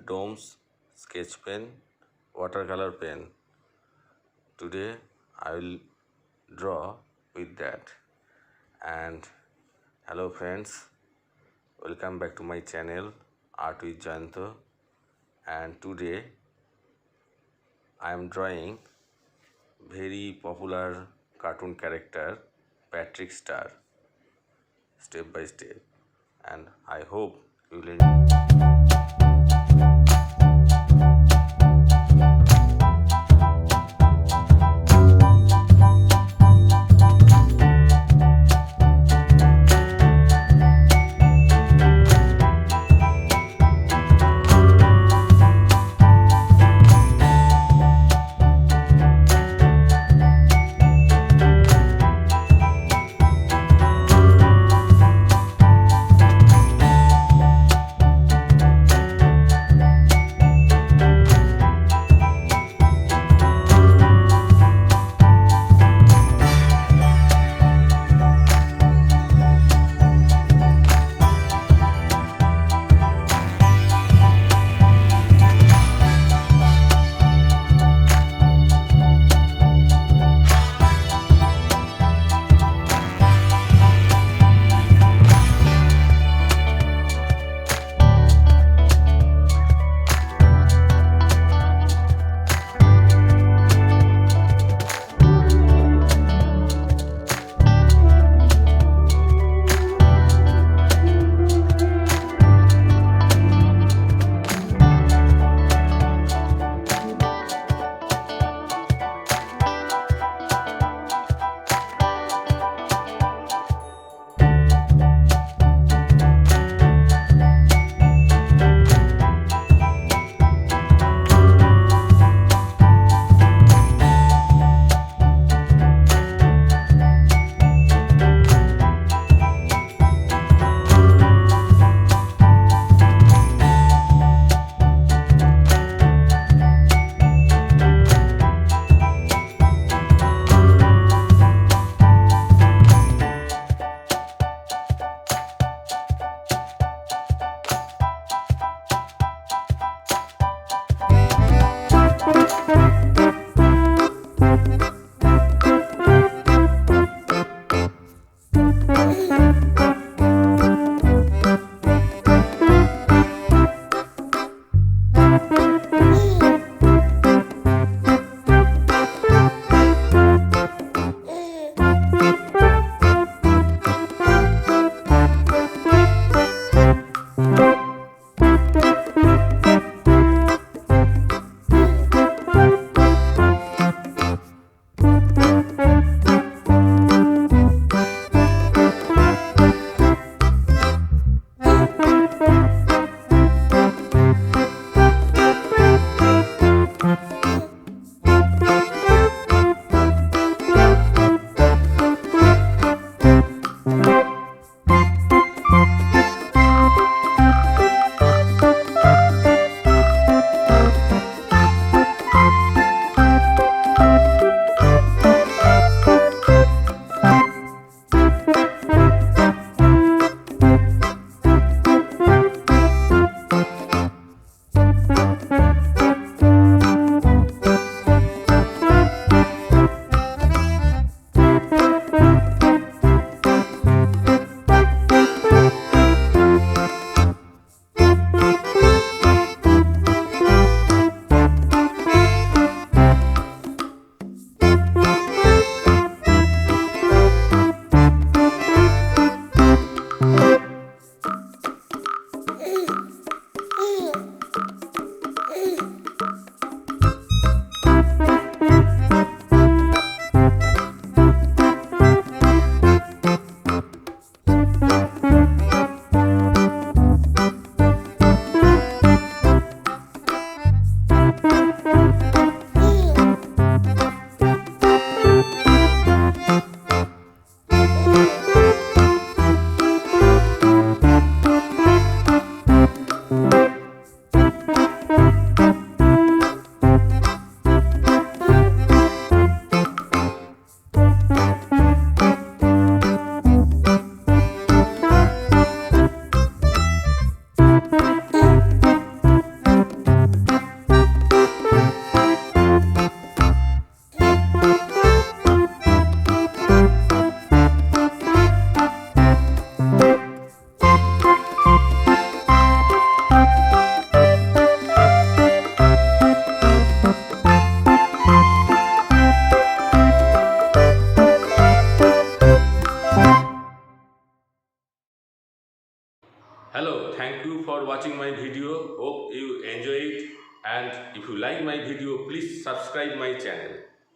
domes, sketch pen, watercolor pen. Today I will draw with that. And hello friends, welcome back to my channel Art with Jayanta. And today I am drawing very popular cartoon character Patrick Star step by step, and I hope you will enjoy. Hello, thank you for watching my video. Hope you enjoy it, and if you like my video, please subscribe my channel.